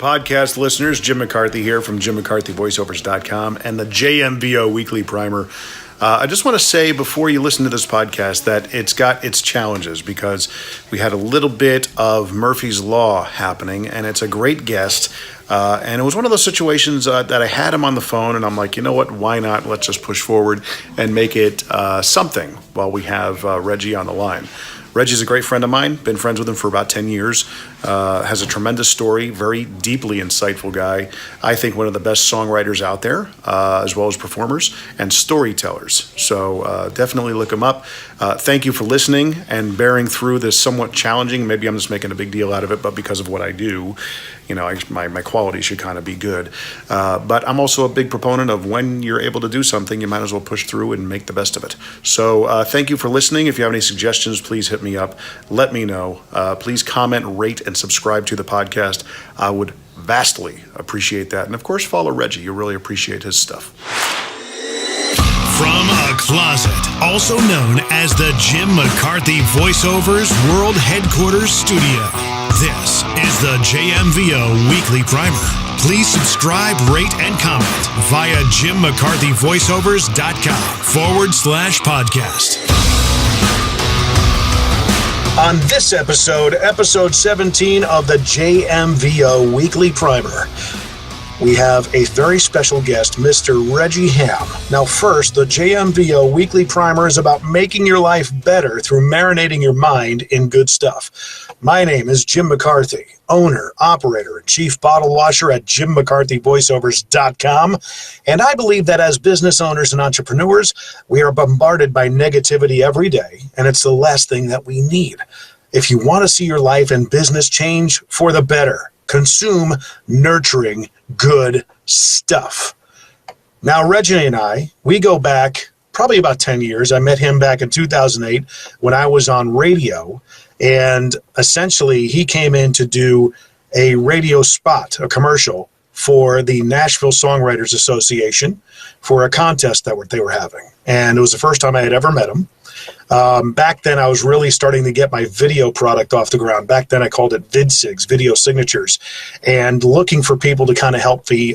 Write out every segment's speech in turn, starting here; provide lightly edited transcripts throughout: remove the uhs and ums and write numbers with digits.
podcast listeners. Jim McCarthy here from JimMcCarthyVoiceovers.com and the JMVO Weekly Primer. I just want to say before you listen to this podcast that it's got its challenges because we had a little bit of Murphy's Law happening, and it's a great guest. And it was one of those situations that I had him on the phone, and I'm like, you know what, why not? Let's just push forward and make it something while we have Regie on the line. Reggie's a great friend of mine, been friends with him for about 10 years, has a tremendous story, very deeply insightful guy. I think one of the best songwriters out there, as well as performers and storytellers. So definitely look him up. Thank you for listening and bearing through this somewhat challenging, maybe I'm just making a big deal out of it, but because of what I do, you know, my quality should kind of be good. But I'm also a big proponent of when you're able to do something, you might as well push through and make the best of it. So thank you for listening. If you have any suggestions, please hit me up. Let me know. Please comment, rate, and subscribe to the podcast. I would vastly appreciate that. And of course, follow Regie. You'll really appreciate his stuff. From a closet, also known as the Jim McCarthy Voiceovers World Headquarters Studio, this is the JMVO Weekly Primer. Please subscribe, rate, and comment via JimMcCarthyVoiceovers.com/podcast. On this episode 17 of the JMVO Weekly Primer, we have a very special guest, Mr. Regie Hamm. Now first, the JMVO Weekly Primer is about making your life better through marinating your mind in good stuff. My name is Jim McCarthy, owner, operator, and chief bottle washer at JimMcCarthyVoiceovers.com. And I believe that as business owners and entrepreneurs, we are bombarded by negativity every day, and it's the last thing that we need. If you want to see your life and business change for the better, consume nurturing, good stuff. Now, Regie and I, we go back probably about 10 years. I met him back in 2008 when I was on radio, and essentially he came in to do a radio spot, a commercial, for the Nashville Songwriters Association for a contest that they were having. And it was the first time I had ever met him. Back then, I was really starting to get my video product off the ground. Back then, I called it VidSigs, video signatures, and looking for people to kind of help me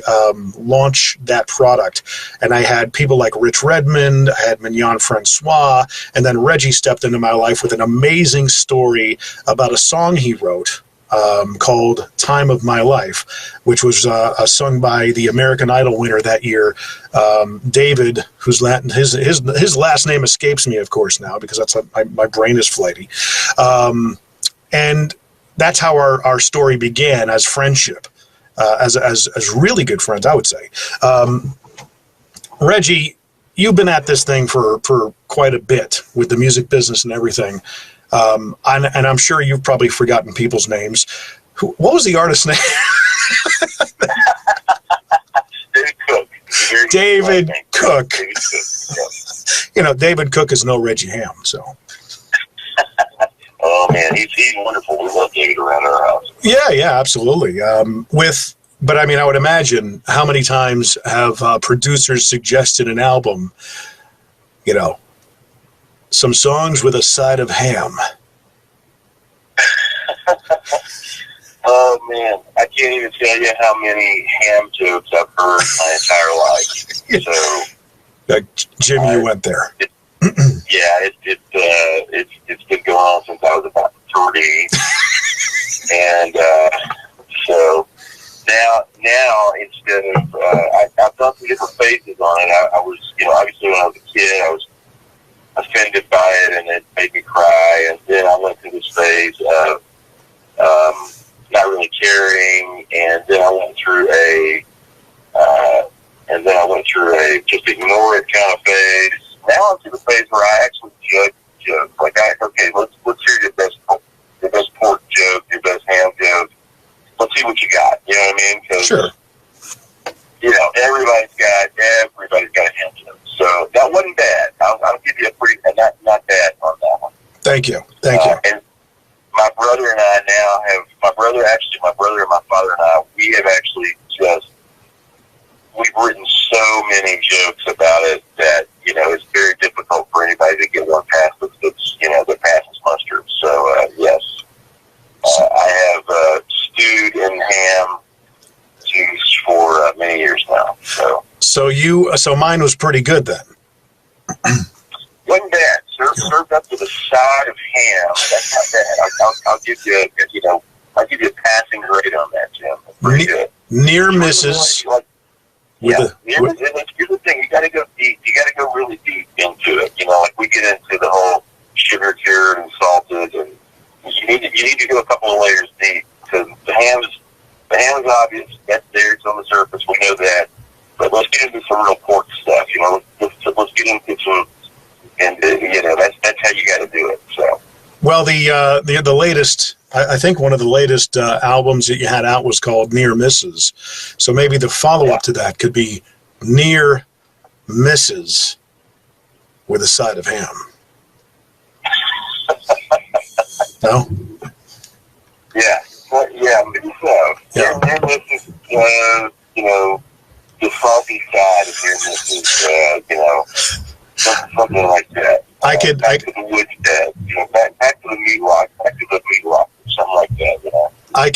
launch that product. And I had people like Rich Redmond, I had Mignon Francois, and then Regie stepped into my life with an amazing story about a song he wrote called Time of My Life, which was sung by the American Idol winner that year, David, whose his last name escapes me, of course, now, because that's my brain is flighty. And that's how our story began, as friendship, as really good friends, I would say. Regie, you've been at this thing for quite a bit with the music business and everything. And I'm sure you've probably forgotten people's names. What was the artist's name? David Cook. David Cook. David Cook. Yeah. You know, David Cook is no Regie Hamm, so. Oh man, he's wonderful. We love David around our house. Yeah, absolutely. But I mean, I would imagine how many times have producers suggested an album, you know, some songs with a side of ham. Oh man, I can't even tell you how many ham jokes I've heard my entire life. So, Jim, you went there. Yeah, it's been going on since I was about 3, and so now instead of I've done some different phases on it. I was, you know, obviously when I was a kid, I was offended by it, and it made me cry. And then I went through this phase of not really caring, and then I went through a just ignore it kind of phase. Now I'm to the phase where I actually judge jokes. Like, let's hear your best pork joke, your best ham joke. Let's see what you got. You know what I mean? 'Cause, sure. You know, everybody's got a ham joke. So that wasn't bad. I'll give you a pretty not bad on that one. Thank you. And my brother and I now have my brother and my father and I, we've written so many jokes about it that, you know, it's very difficult for anybody to get one past that passes muster. So yes, I have stewed in ham for many years now. So mine was pretty good then. Wasn't bad. Served up with a side of ham. That's not bad. I'll give you, I'll give you a passing grade on that, Jim. Pretty good. Near misses. Here's the thing. You got to go deep. You got to go really deep into it. Like we get into the whole sugar cured and salted, and you need to go a couple of layers deep because the ham is obvious. That's there. It's on the surface. We know that. But let's get into some real pork stuff. Let's get into some, and that's how you got to do it. So. Well, the latest, I think one of the latest albums that you had out was called Near Misses. So maybe the follow-up to that could be Near Misses with a side of ham. No? Yeah. Maybe so. Yeah. Near Misses, the salty side of Near Misses, something like that. Back to the woodshed, back to the meat rock, something like that, I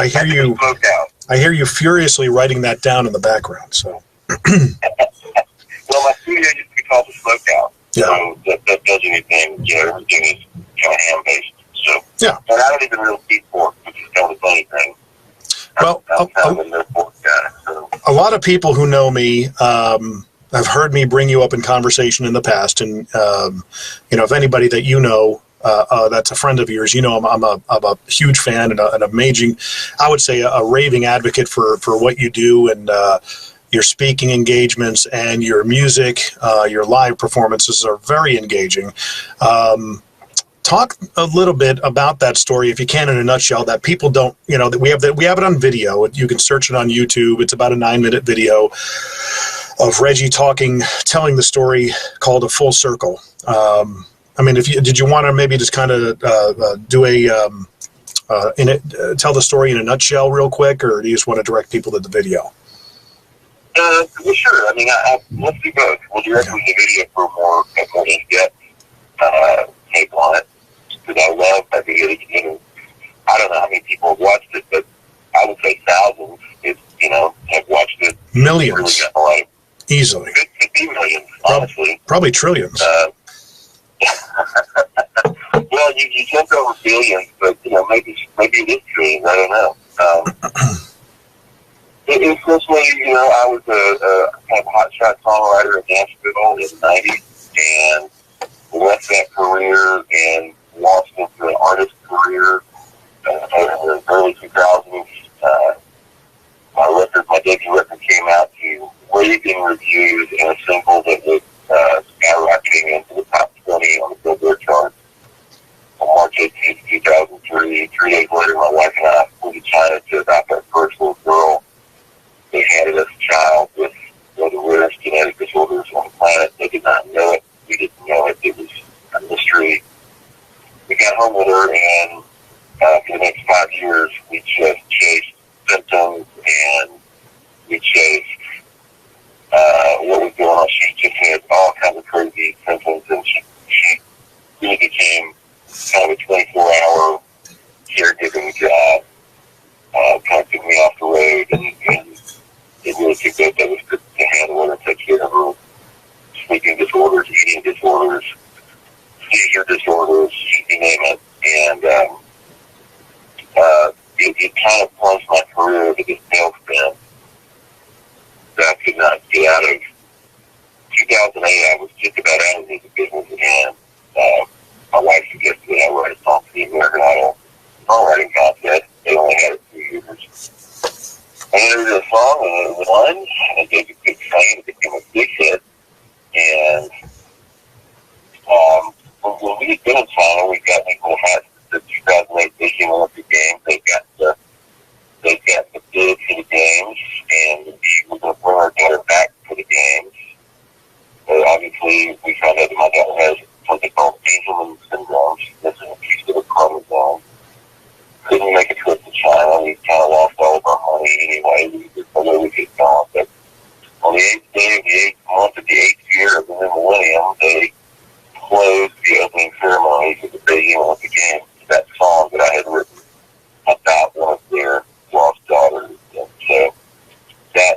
hear you. Smokehouse. I hear you furiously writing that down in the background. So. Well, my studio used to be called the Smokehouse. Yeah. So that does anything, everything is kind of ham-based. So, yeah. And I don't even really eat pork, which is kind of a funny thing. Well, I'm kind of a no pork guy. So. A lot of people who know me have heard me bring you up in conversation in the past, and if anybody that that's a friend of yours, I'm a huge fan and an amazing, I would say a raving advocate for what you do and your speaking engagements and your music, your live performances are very engaging. Talk a little bit about that story, if you can, in a nutshell, that people don't, that we have it on video. You can search it on YouTube. It's about a 9-minute video of Regie telling the story called A Full Circle. Did you want to maybe just kind of tell the story in a nutshell real quick, or do you just want to direct people to the video? Well, sure. Let's do both. We'll direct them to the video for more in-depth take on it, because I love that video. I don't know how many people have watched it, but I would say thousands, have watched it. Millions. Really got a lot of, easily. Could be millions, honestly. Probably trillions. Well, you jumped over billions, but maybe it is trillions. I don't know. It's essentially, I was a kind of hotshot songwriter in Nashville in the '90s, and left that career and launched into an artist career in the early 2000s. My debut record came out to raving reviews and a single that was skyrocketing into the top 20 on the Billboard chart on March 18th, 2003. 3 days later, my wife and I flew to China to adopt our first little girl. They handed us a child with one of the rarest genetic disorders on the planet. They did not know it. We didn't know it. It was a mystery. We got home with her, and for the next 5 years, we just chased symptoms, and we chased what was going on. She just had all kinds of crazy symptoms, and she really became kind of a 24-hour caregiving job. Kind of took me off the road, and it really took that was to handle it and take care of her. Sleeping disorders, eating disorders, seizure disorders, you name it. And it kind of plunged my career into this tailspin that I could not get out of. 2008, I was just about out of the business again. My wife suggested that I write a song for the American Idol songwriting contest. They only had it 2 years. And there was a song, and it won, and it gave a big fame. It became a big hit. And when we had been in China, we got people had the 2008 Beijing Olympic Games. They got the bid for the games, and we were going to bring our daughter back for the games. But obviously, we found out that my daughter has something called Angelman syndrome. This is a piece of a chromosome. Couldn't make a trip to China. We kind of lost all of our money anyway. We didn't know where we could go. But on the 8th day of the 8th month of the 8th year of the new millennium, they closed the opening ceremonies of the Beijing Olympic Games. That song that I had written about one of their lost daughters. And so that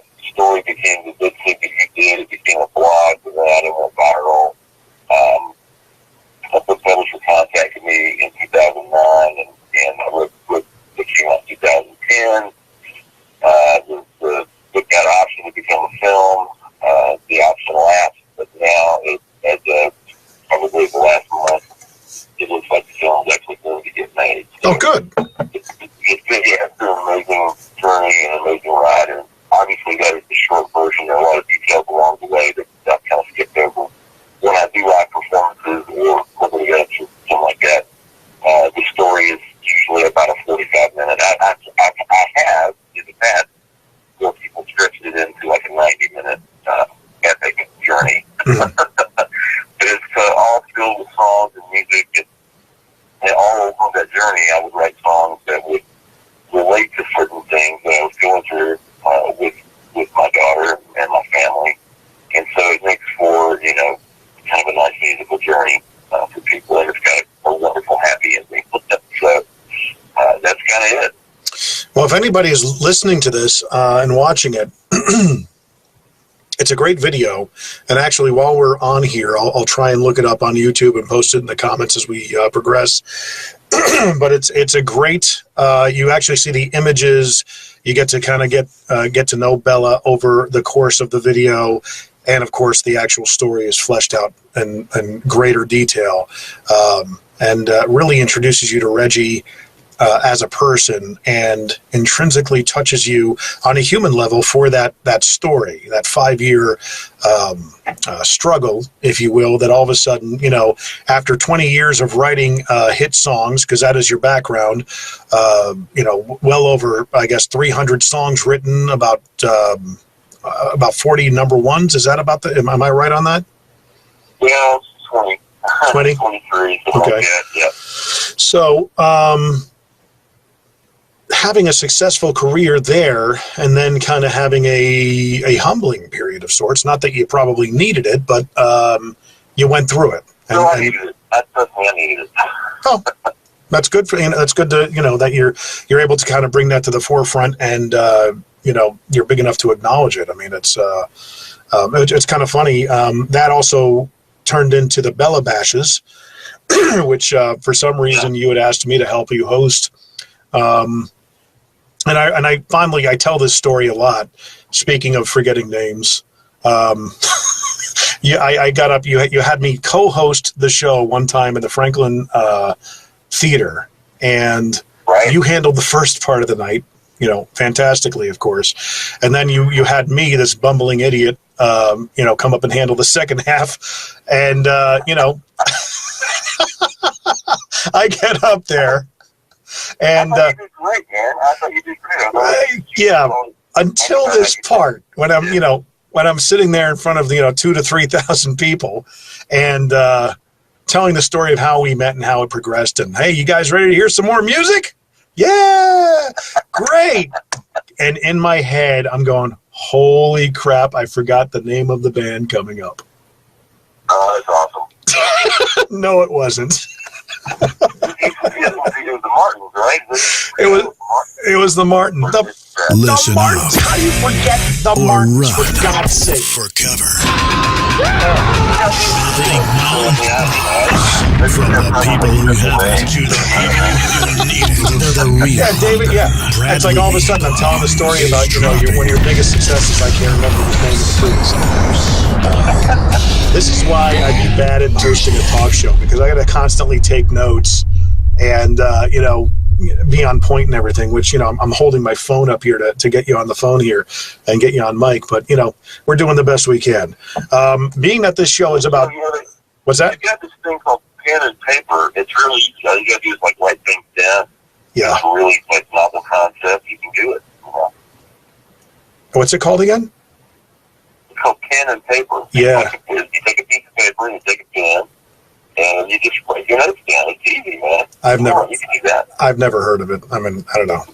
but it's all filled with songs and music. And all along that journey, I would write songs that would relate to certain things that I was going through with my daughter and my family. And so it makes for, kind of a nice musical journey for people, and it's got a wonderful happy ending. So that's kind of it. Well, if anybody is listening to this and watching it, it's a great video. And actually, while we're on here, I'll try and look it up on YouTube and post it in the comments as we progress. But it's a great. You actually see the images. You get to kind of get to know Bella over the course of the video. And, of course, the actual story is fleshed out in greater detail and really introduces you to Regie as a person and intrinsically touches you on a human level for that story, that 5-year struggle, if you will, that all of a sudden, after 20 years of writing hit songs, because that is your background, well over, I guess, 300 songs written, about 40 number ones. Is that about am I right on that? Yeah, 20. 20? 23. Okay. Yeah. So, having a successful career there and then kind of having a humbling period of sorts, not that you probably needed it, but you went through it. I needed it. I needed it. Oh, that's good for that's good to that you're able to kind of bring that to the forefront and you're big enough to acknowledge it. I mean, it's kind of funny. That also turned into the Bella Bashes, which for some reason you had asked me to help you host. And I finally tell this story a lot. Speaking of forgetting names, I got up. You had me co-host the show one time at the Franklin Theater, and you handled the first part of the night. Fantastically, of course. And then you had me, this bumbling idiot, come up and handle the second half. And, I get up there. And I thought you did great, man. I thought you did great. Yeah, until this part, when I'm sitting there in front of, 2,000 to 3,000 people and telling the story of how we met and how it progressed. And, hey, you guys ready to hear some more music? Yeah, great. And in my head, I'm going, holy crap, I forgot the name of the band coming up. Oh, that's awesome. No, it wasn't. It was the Martins, right? It was the Martins. Listen Martins. up. How do you forget the Or Martins, run for God's sake? for cover. Traveling knowledge from the people who have it to the people who need it. They're the real. Yeah, David, yeah. It's like all of a sudden I'm telling a story about, one of your biggest successes. I can't remember the name of the previous This is why I'd be bad at hosting a talk show, because I got to constantly take notes and, be on point and everything, which, I'm holding my phone up here to get you on the phone here and get you on mic. But, we're doing the best we can. Being that this show is about... What's that? You got this thing called pen and paper. It's really easy. All you got to do is, write things down. Yeah. It's really, novel concept. You can do it. What's it called again? It's called pen and paper. Yeah. You take a piece of paper and you take a pen, and you just write your notes down. It's easy, man. You can do that. I've never heard of it. I mean, I don't know.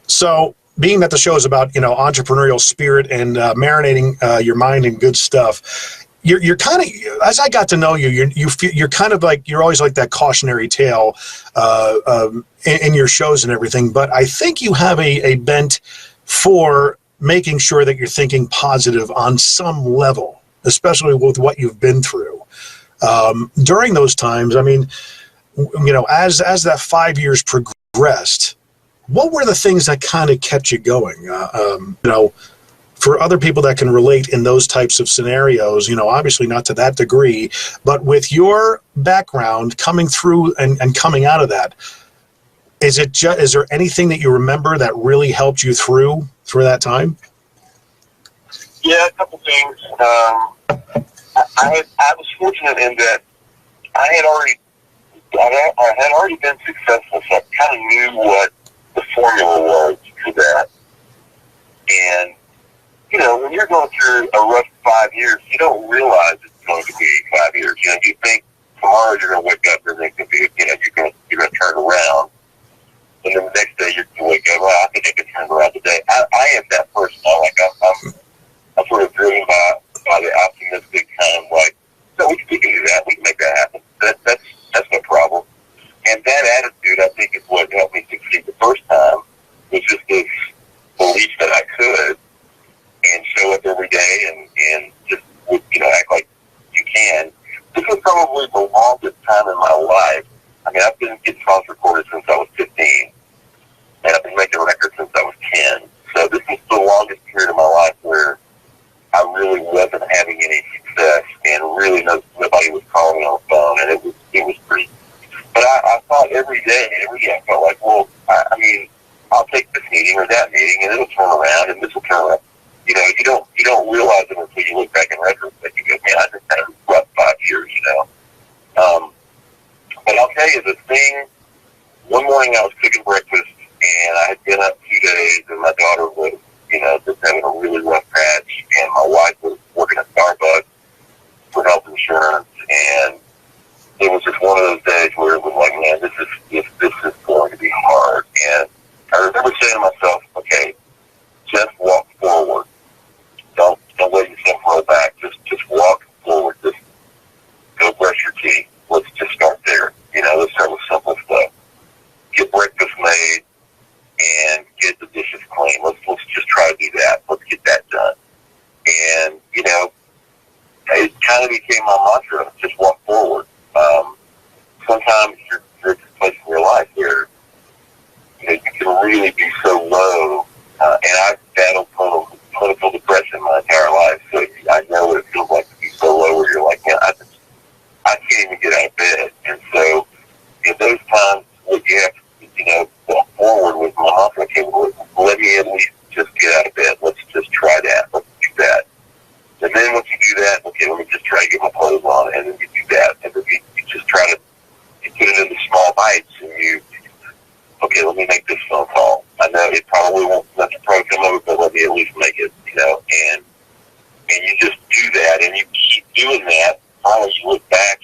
So, being that the show is about, entrepreneurial spirit and marinating your mind in good stuff, you're kind of, as I got to know you, you're kind of like, you're always like that cautionary tale in your shows and everything. But I think you have a bent for making sure that you're thinking positive on some level, especially with what you've been through. During those times, I mean, as that 5 years progressed, what were the things that kind of kept you going? For other people that can relate in those types of scenarios, obviously not to that degree, but with your background coming through and coming out of that, is there anything that you remember that really helped you through that time? Yeah, a couple things. I was fortunate in that I had already been successful, so I kind of knew what the formula was for that. And when you're going through a rough 5 years, you don't realize it's going to be 5 years. You know, you think tomorrow you're going to wake up and it's going to be, you know, you're going to turn around. And then the next day you're going to wake up, well, I think I can turn around today. I am that person. Like, I'm sort of driven by the optimistic kind of like, no, we can do that. We can make that happen. That's no problem. And that attitude, I think, is what helped me succeed the first time, was just this belief that I could, and show up every day and just, you know, act like you can. This was probably the longest time in my life. I mean, I've been getting songs recorded since I was 15, and I've been making records since I was 10. So this is the longest period of my life where I really wasn't having any success, and really nobody was calling me on the phone, and it was pretty. But I thought every day I felt like, well, I mean, I'll take this meeting or that meeting, and it'll turn around, and this will turn around. You know, you don't realize it until you look back in retrospect. You go, man, I just had a rough 5 years, you know. But I'll tell you the thing. One morning I was cooking breakfast, and I had been up 2 days, and my daughter was, you know, just having a really rough patch, and my wife was working at Starbucks for health insurance, and it was just one of those days where it was like, man, this is going to be hard. And I remember saying to myself, okay, just walk forward. Don't let yourself roll back. Just walk forward. Just go brush your teeth. Let's just start there. You know, let's start with simple stuff. Get breakfast made and get the dishes clean. Let's just try to do that. Let's get that done. And, you know, it kind of became my mantra, just walk forward. Sometimes you're at a place in your life where, you know, you can really be so low. And I've battled clinical depression my entire life, so I know what it feels like to be so low where you're like, man, I can't even get out of bed. And so in those times, what you have to, you know, walk forward with my mantra, okay, well, let me at least just get out of bed. Let's just try that. Let's do that. And then once you do that, okay, let me just try to get my clothes on, and then you do that. And then you just try to put it into small bites, and okay, let me make this phone call. I know it probably won't let the pro come over, but let me at least make it, you know, and you just do that, and you keep doing that. Finally, you look back,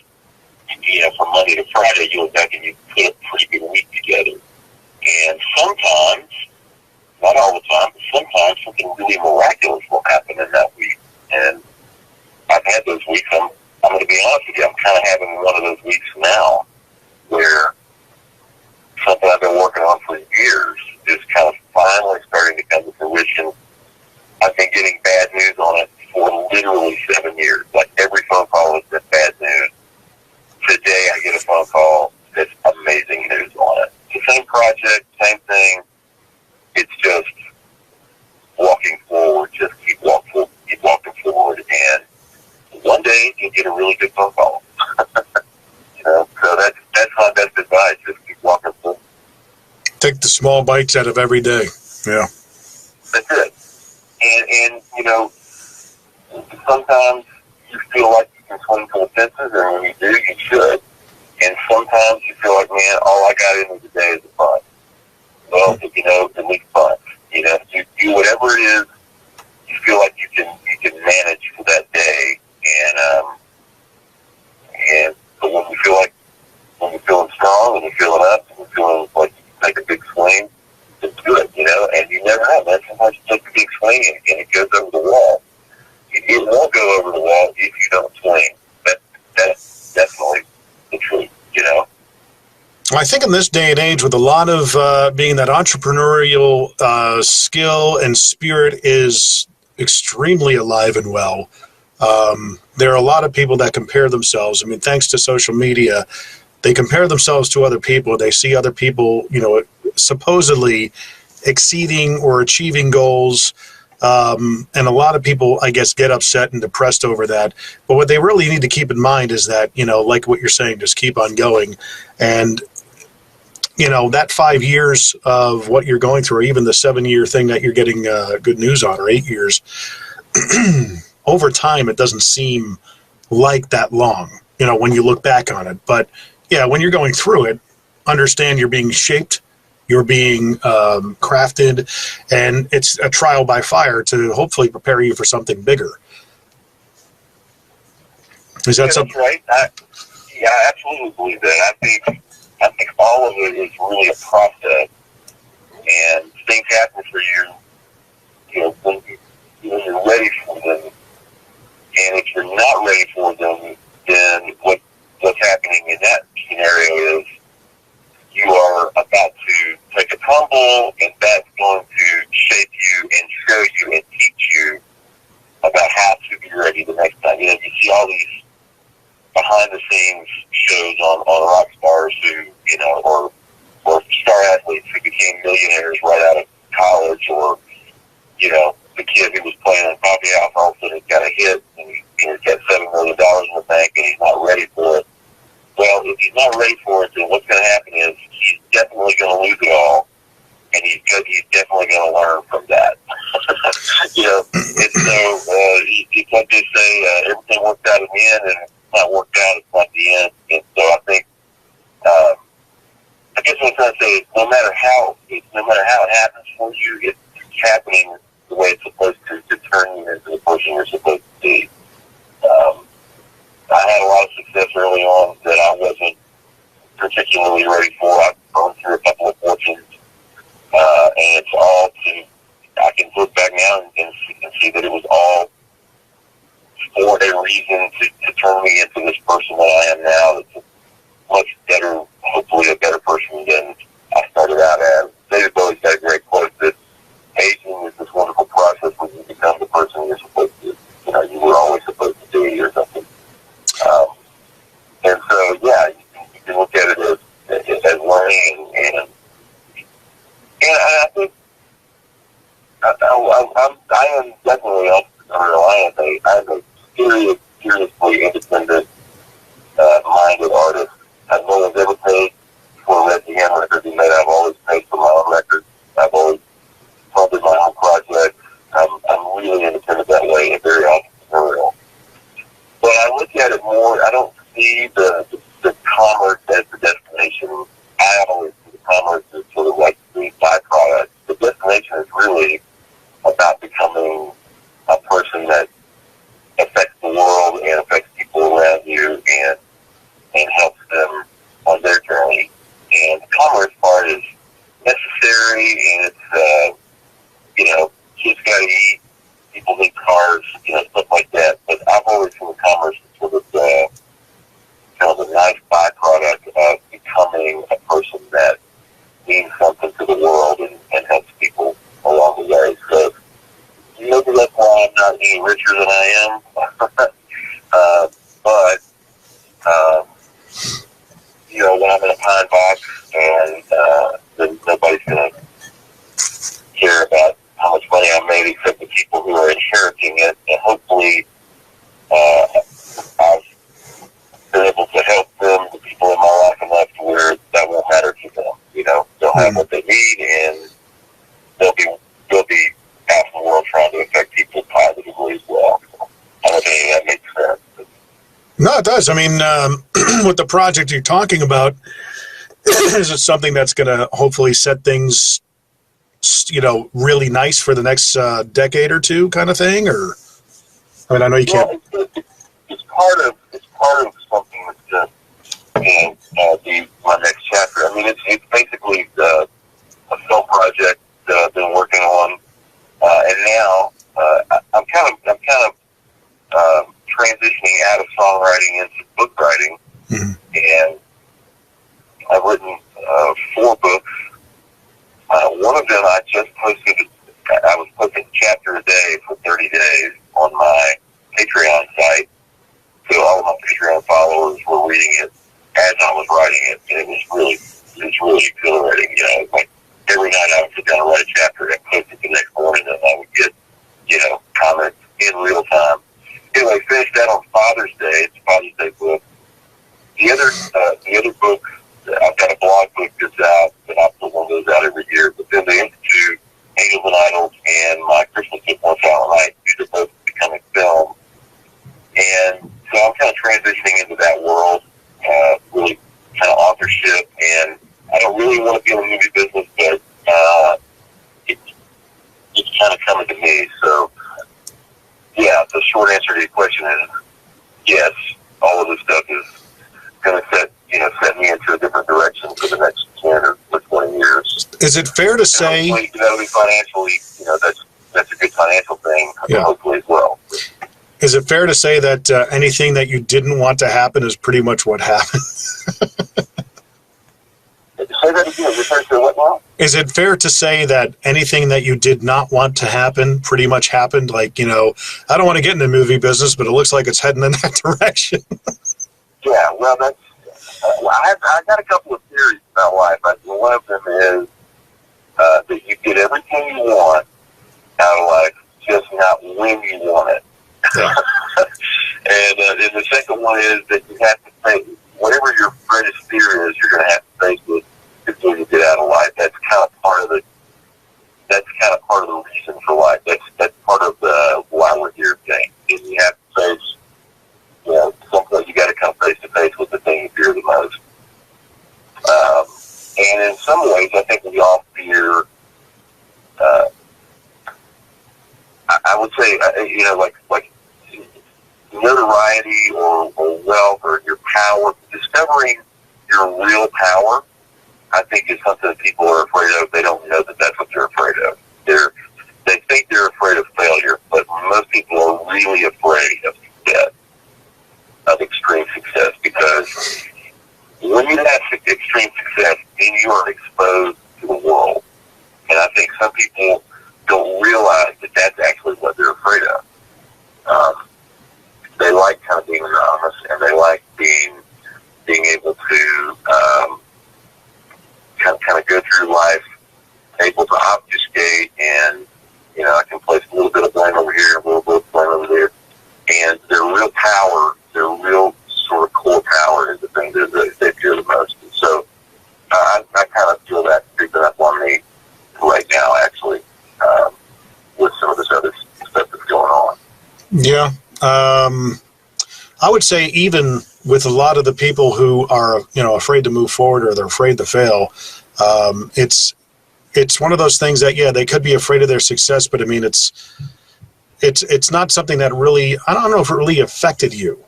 you know, from Monday to Friday, you look back and you put a pretty good week together. And sometimes, not all the time, but sometimes something really miraculous will happen in that week. And I've had those weeks. I'm going to be honest with you, I'm kind of having one of those weeks now where something I've been working on for years is kind of finally starting to come to fruition. I've been getting bad news on it for literally 7 years. Like, every phone call has been bad news. Today I get a phone call that's amazing news on it. It's the same project, same thing. It's just walking forward. Just keep walking forward, and one day you'll get a really good phone call. You know, so that's my best advice. Just keep walking forward. Take the small bites out of every day. Yeah. That's it. And you know, sometimes you feel like you can swing for the fences, and when you do, you should. And sometimes you feel like, man, all I got in me today is a punt. Well, you know, at least punt. You know, you do whatever it is you feel like you can manage for that day. And but when you're feeling strong, and you're feeling up, and you're feeling like you can take a big swing, just do it, you know. And you never know, man. Sometimes you take a big swing and it goes over the wall. It won't go over the wall if you don't swing. That's definitely the truth, you know. I think in this day and age, with a lot of being that entrepreneurial skill and spirit is extremely alive and well, there are a lot of people that compare themselves. I mean, thanks to social media, they compare themselves to other people. They see other people, you know, supposedly exceeding or achieving goals. And a lot of people, I guess, get upset and depressed over that. But what they really need to keep in mind is that, you know, like what you're saying, just keep on going. And, you know, that 5 years of what you're going through, or even the 7-year thing that you're getting good news on, or 8 years, over time, it doesn't seem like that long, you know, when you look back on it. But, yeah, when you're going through it, understand you're being shaped, You're being crafted, and it's a trial by fire to hopefully prepare you for something bigger. Is that something? Right. I absolutely believe that. I think all of it is really a process, and things happen for you, when you're ready for them. And if you're not ready for them, then what's happening in that scenario is you are about to take a tumble, and that's going to shape you and show you and teach you about how to be ready the next time. You see all these behind-the-scenes shows on rock stars who, or star athletes who became millionaires right out of college, or, the kid who was playing in Coffee House all of a sudden got a hit, and he's got $7 million in the bank, and he's not ready for it. Well, if he's not ready for it, then what's going to happen is he's definitely going to lose it all, and he's definitely going to learn from that. And so it's like they say, everything works out in the end, and if it's not worked out, it's not the end. And so I think, I guess what I'm trying to say is, no matter how it happens for you, it's happening the way it's supposed to turn you into the person you're supposed to be. I had a lot of success early on that I wasn't particularly ready for. I've gone through a couple of fortunes, and it's all I can look back now and see that it was all for a reason to turn me into this person that I am now. That's a much better, hopefully a better person than I started out as. David Bowie's got a great quote that aging is this wonderful process when you become the person you're supposed to, you were always supposed to be or something. And so, yeah, you can look at it as learning, and I think I am definitely an entrepreneurial. I'm a seriously independent, minded artist. I've always ever paid for a Regie Hamm record he made. I've always paid for my own records. I've always funded my own projects. I'm really independent that way and very entrepreneurial. But I look at it more, I don't see the commerce as the destination. I always see the commerce as sort of like the byproduct. The destination is really about becoming a person that affects the world and affects people around you and helps them on their journey. And the commerce part is necessary, and it's, kids got to eat, people need cars, stuff like that. But I've always seen the commerce as sort of the nice byproduct of becoming a person that means something to the world and helps people along the way. So maybe that's why I'm not any richer than I am. But when I'm in a pine box, and then nobody's going to care about how much money I made except the people who are inheriting it. And hopefully I've been able to help them, the people in my life, enough to where that won't matter to them. They'll have what they need, and they'll be out in the world trying to affect people positively as well. So I don't think that makes sense. No, it does. I mean, with the project you're talking about, is it something that's going to hopefully set things, really nice for the next decade or two, kind of thing? Or, I mean, I know you can't. It's part of something that's going to be my next chapter. I mean, it's basically a film project that I've been working on, and now I'm kind of transitioning out of songwriting into book writing, and I've written 4 books. One of them I just posted. I was posting a chapter a day for 30 days on my Patreon site, so all of my Patreon followers were reading it as I was writing it, and it was really exhilarating. Like every night I would sit down and write a chapter and post it the next morning, and I would get comments in real time. Anyway, finished that on Father's Day. It's a Father's Day book. The other book, I've got a blog book that's out, and I put one of those out every year. But then the Institute, Angels and Idols, and my Christmas Gift on Silent Night, these are both becoming film. And so I'm kind of transitioning into that world, really kind of authorship. And I don't really want to be in the movie business, but me. So, yeah, the short answer to your question is yes. All of this stuff is going to set me into a different direction for the next 10 or 20 years. Is it fair to say? And hopefully, that'll be financially, that's a good financial thing. Yeah. Hopefully as well. Is it fair to say that anything that you didn't want to happen is pretty much what happened? Say that again. Is it fair to say what now? Is it fair to say that anything that you did not want to happen pretty much happened? Like, I don't want to get in the movie business, but it looks like it's heading in that direction. Yeah, well, that's. I got a couple of theories about life. One of them is that you get everything you want out of life, just not when you want it. Yeah. And the second one is that you have to face whatever your greatest fear is. You're going to have to face it before you get out of life. That's kind of part of the. That's kind of part of the reason for life. That's part of the why we're here thing. And you have to face. Something you got to come face to face with the thing you fear the most. And in some ways, I think we all fear. I would say, like notoriety or wealth or your power. Discovering your real power, I think, is something that people are afraid of. They don't know that that's what they're afraid of. They think they're afraid of failure, but most people are really afraid of death. Of extreme success, because when you have extreme success, then you are exposed to the world. And I think some people don't realize that that's actually what they're afraid of. They like kind of being anonymous, and they like being able to kind of go through life, able to obfuscate, and I can place a little bit of blame over here, a little bit of blame over there, and their real power. Their real sort of core power is the thing that they fear the most. And so I kind of feel that creeping up on me right now, actually, with some of this other stuff that's going on. Yeah. I would say even with a lot of the people who are, afraid to move forward or they're afraid to fail, it's one of those things that, they could be afraid of their success, but I mean, it's not something that really, I don't know if it really affected you.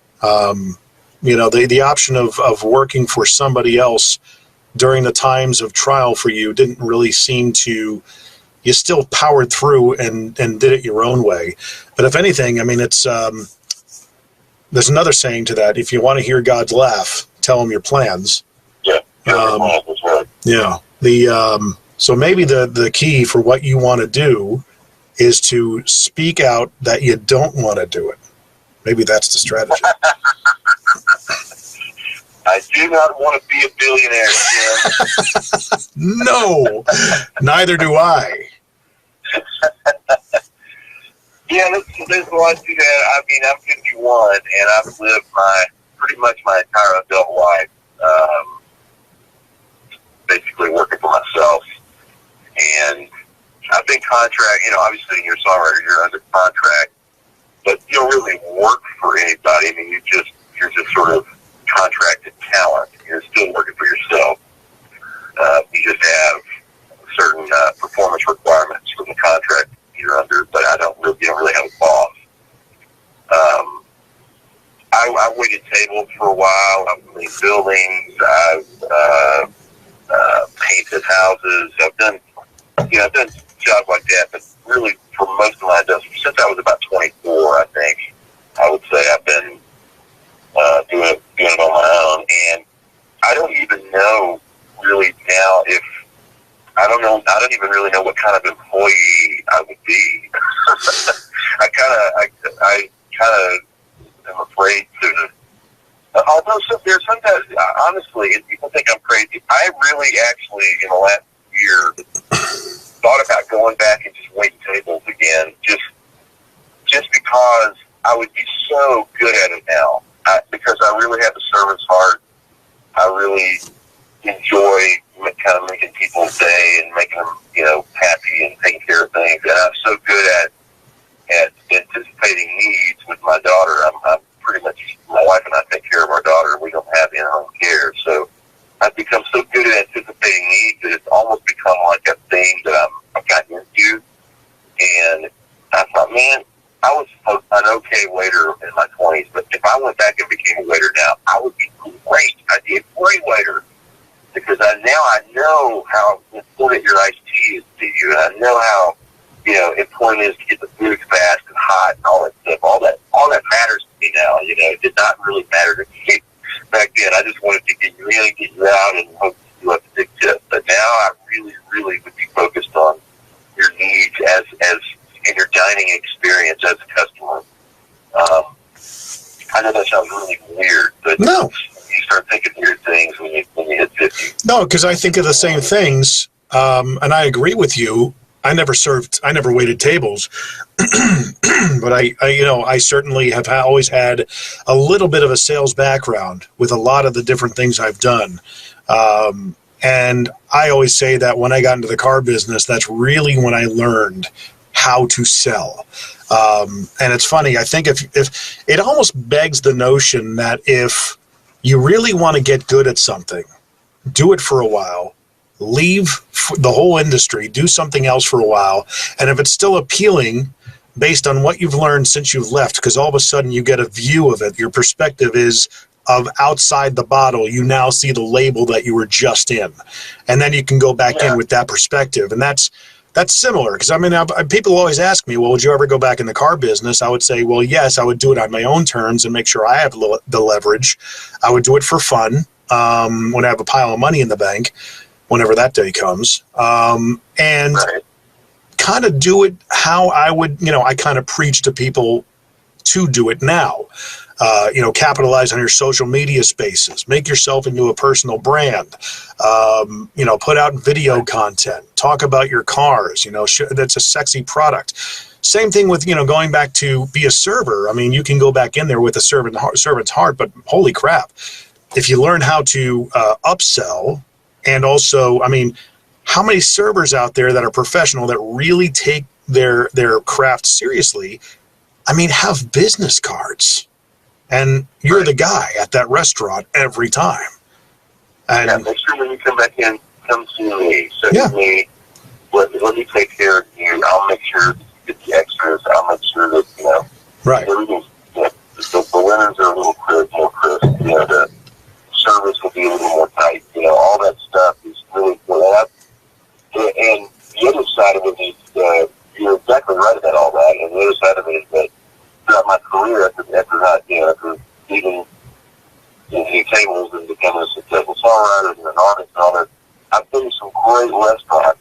The option of working for somebody else during the times of trial for you didn't really seem to, you still powered through and did it your own way. But if anything, I mean, it's, there's another saying to that. If you want to hear God's laugh, tell him your plans. Yeah. That's right. Yeah. So maybe the key for what you want to do is to speak out that you don't want to do it. Maybe that's the strategy. I do not want to be a billionaire, Jim. No, neither do I. Yeah, there's a lot to that. I mean, I'm 51, and I've lived pretty much my entire adult life basically working for myself. And I've been obviously you're a songwriter, you're under contract, but you don't really work for anybody. I mean, you're just sort of contracted talent. You're still working for yourself. You just have certain performance requirements from the contract you're under, but you don't really have a boss. I waited tables for a while. I've cleaned buildings. I've painted houses. I've done jobs like that, but really for most of my life, since I was about 24, I think, I would say I've been doing it on my own. And I don't even know really now I don't even really know what kind of employee I would be. I kind of am afraid to. Although there's sometimes, honestly, and people think I'm crazy, I really actually, in the last year, thought about going back and just waiting tables again, just because I would be so good at it now. Because I really have the service heart. I really enjoy kind of making people's day and making them, happy and taking care of things. And I'm so good at anticipating needs with my daughter. I'm pretty much, my wife and I take care of our daughter. We don't have in-home care. So I've become so good at anticipating needs that it's almost become like a thing that I've gotten into. And I I went back and became a waiter now, I would be great. I'd be a great waiter because I know how important your iced tea is to you, and I know how important it is to get the food fast and hot and all that stuff. All that matters to me now. It did not really matter to me back then. I just wanted to get you out and hope you have a big tip. But now I really, really would be focused on your needs as in your dining experience as a customer. I know that sounds really weird, but No. you start thinking weird things when you hit 50. No, because I think of the same things, and I agree with you. I never waited tables, but I certainly have always had a little bit of a sales background with a lot of the different things I've done. And I always say that when I got into the car business, that's really when I learned how to sell. And it's funny, I think if it almost begs the notion that if you really want to get good at something, do it for a while, leave the whole industry, do something else for a while, and if it's still appealing based on what you've learned since you've left, because all of a sudden you get a view of it, your perspective is of outside the bottle, you now see the label that you were just in, and then you can go back in with that perspective. And that's similar, because people always ask me, well, would you ever go back in the car business? I would say, well, yes, I would do it on my own terms and make sure I have the leverage. I would do it for fun when I have a pile of money in the bank, whenever that day comes, and kind of do it how I would, I kind of preach to people to do it now. Capitalize on your social media spaces, make yourself into a personal brand, put out video content, talk about your cars, that's a sexy product. Same thing with, going back to be a server. I mean, you can go back in there with a servant's heart, but holy crap, if you learn how to upsell, and also, how many servers out there that are professional that really take their craft seriously, have business cards. And you're the guy at that restaurant every time. And make sure when you come back in, come see me. Send me. Let me take care of you. I'll make sure that you get the extras. I'll make sure that, everything's, the linens are a little more crisp. The service will be a little more tight. All that stuff is really good. And the other side of it is, you're exactly right about all that. And the other side of it is that throughout my career, after leaving tables and becoming a successful songwriter and an artist and all that, I've been to some great restaurants,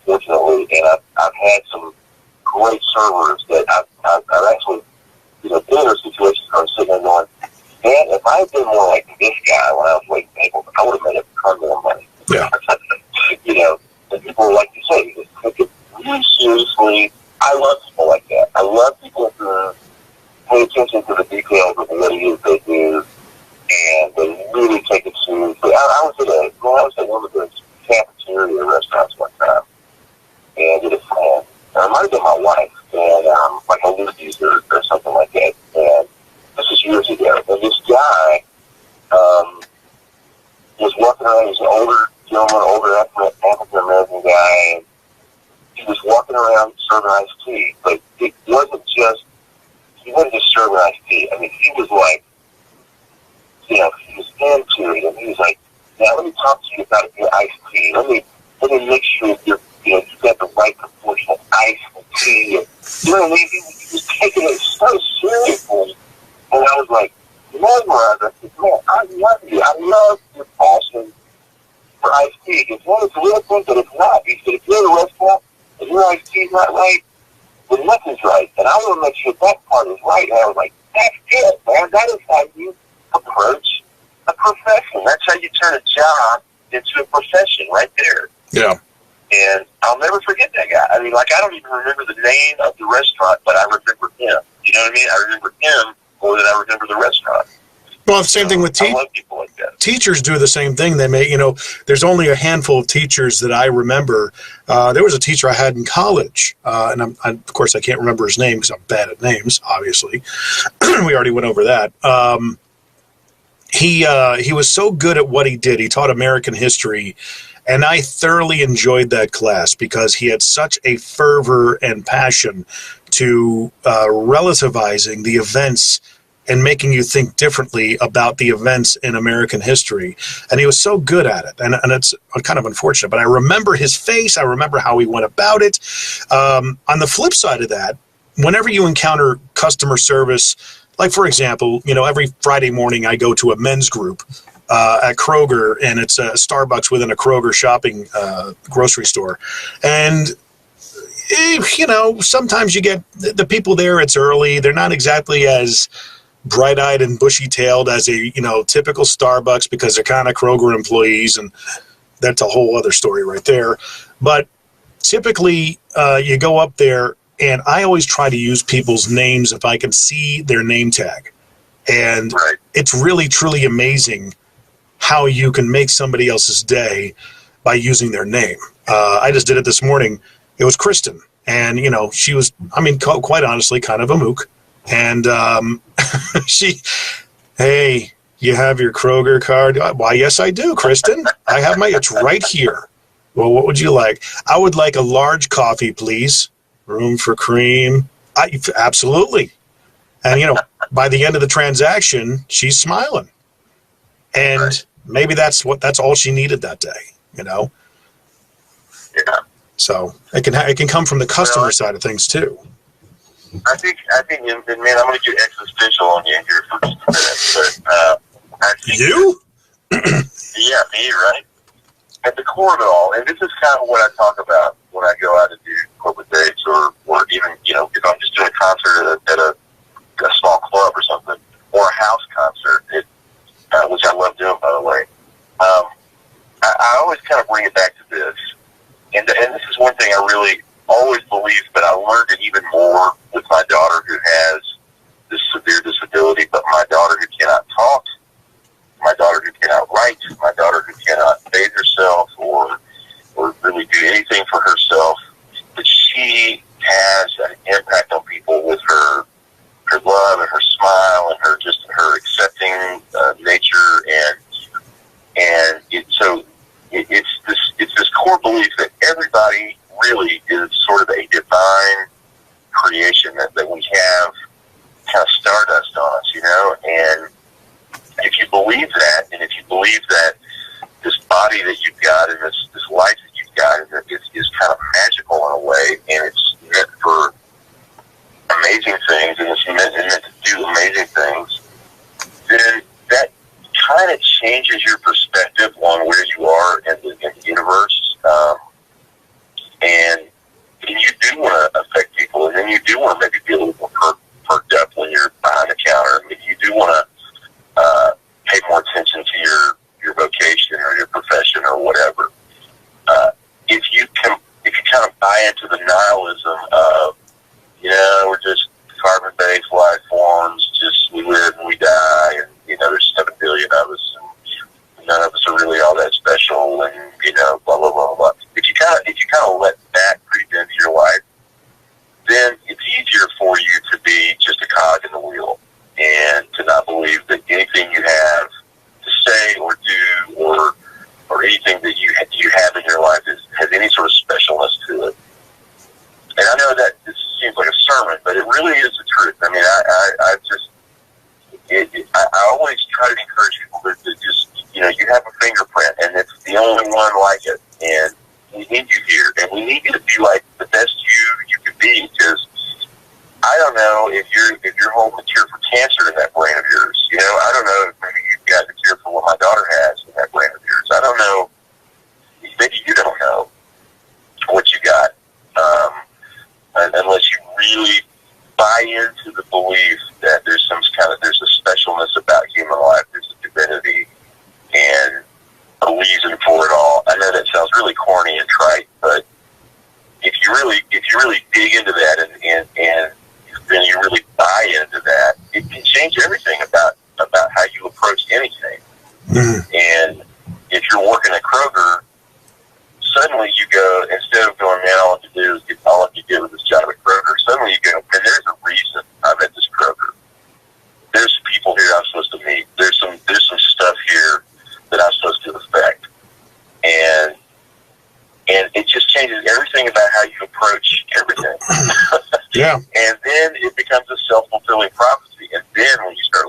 fortunately, and I've had some great servers that I've actually, been in situations where I'm sitting there going, man, if I had been more like this guy when I was waiting tables, I would have made a ton more money. Yeah. And people like you say, you just take it really seriously. I love people like that. I love people who pay attention to the details of what it is they do, and they really take it seriously. I was at one of the cafeteria restaurants one time, and with a friend. It might have been my wife, and like a Lucy's or something like that. And this is years ago. And this guy was walking around. He's an older gentleman, older African American guy, and he was walking around serving iced tea. But he wasn't just serving iced tea. He was like, he was into it, and he was like, now let me talk to you about your iced tea. Let me make sure you've got the right proportion of ice and tea. And, he was taking it so seriously. And I was like, mesmerized. I said, man, I love you. I love your passion for iced tea. Because one, it's a real thing, but it's not. He said, if you're at a restaurant and your iced tea's not right, then nothing's right. And I want to make sure that part is right. And I was like, that's it, man. That is how you approach a profession. That's how you turn a job into a profession right there. Yeah. And I'll never forget that guy. I don't even remember the name of the restaurant, but I remember him. You know what I mean? I remember him more than I remember the restaurant. Well, the same thing with I love people like that. Teachers do the same thing. They may, there's only a handful of teachers that I remember. There was a teacher I had in college, and of course I can't remember his name because I'm bad at names, obviously. We already went over that. He was so good at what he did. He taught American history, and I thoroughly enjoyed that class because he had such a fervor and passion to relativizing the events and making you think differently about the events in American history. And he was so good at it. And it's kind of unfortunate, but I remember his face. I remember how he went about it. On the flip side of that, whenever you encounter customer service, like, for example, every Friday morning I go to a men's group at Kroger, and it's a Starbucks within a Kroger shopping grocery store. And sometimes you get the people there, it's early. They're not exactly as bright-eyed and bushy-tailed as a, typical Starbucks, because they're kind of Kroger employees, and that's a whole other story right there. But typically, you go up there, and I always try to use people's names if I can see their name tag. And it's really, truly amazing how you can make somebody else's day by using their name. I just did it this morning. It was Kristen, and, she was, quite honestly, kind of a mook. And hey, you have your Kroger card? Why, yes, I do, Kristen. I have it's right here. Well, what would you like? I would like a large coffee, please. Room for cream. Absolutely. And, by the end of the transaction, she's smiling. And maybe that's all she needed that day, Yeah. So it can come from the customer side of things too. I think, and man, I'm going to get existential on you here for just a minute, but I think you? Yeah, me, right? At the core of it all, and this is kind of what I talk about when I go out and do corporate dates, or even, if I'm just doing a concert at a small club or something, or a house concert, which I love doing, by the way. I always kind of bring it back to this, and this is one thing I really always believed, but I learned it even more with my daughter, who has this severe disability, but my daughter who cannot talk, my daughter who cannot write, my daughter who cannot bathe herself or really do anything for herself, but she has an impact on people with her love and her smile and her accepting nature, and it's this core belief that everybody really is sort of a divine creation that we have kind of stardust on us, and if you believe that, and if you believe that this body that you've got and this life that you've got is kind of magical in a way, and it's meant for amazing things, and it's meant to do amazing things, then that kind of changes your perspective on where you are in the universe, and you do want to affect people, and then you do want to maybe be a little more perked up when you're behind the counter. Maybe you do want to pay more attention to your vocation or your profession or whatever. If you kind of buy into the nihilism of, we're just carbon-based life forms, just we live and we die, and there's 7 billion of us, and none of us are really all that special, and blah blah blah blah. If you kind of let that creep into your life, then it's easier for you to be just a cog in the wheel, and to not believe that anything you have to say or do or anything that you have in your life has any sort of specialness to it. And I know that this seems like a sermon, but it really is the truth. I mean, I always try to encourage people to just, you have a fingerprint, and it's the only one like it, and we need you here, and we need you to be like the best you can be, because I don't know if you're holding the cure for cancer in that brain of yours. I don't know if maybe you've got the cure for what my daughter has in that brain of yours. I don't know. Maybe you don't know what you got, unless you really buy into the belief that there's a specialness about human life. There's a divinity and a reason for it all. I know that sounds really corny and trite, but if you really dig into that and then you really buy into that, it can change everything about how you approach anything. And if you're working at Kroger, suddenly you go, instead of going, man, all I have to do with this job at Kroger, suddenly you go, and there's a reason I'm at this Kroger. There's people here I'm supposed to meet. There's some stuff here that I'm supposed to affect. And it just changes everything about how you approach everything. Yeah. And then it becomes a self-fulfilling prophecy. And then when you start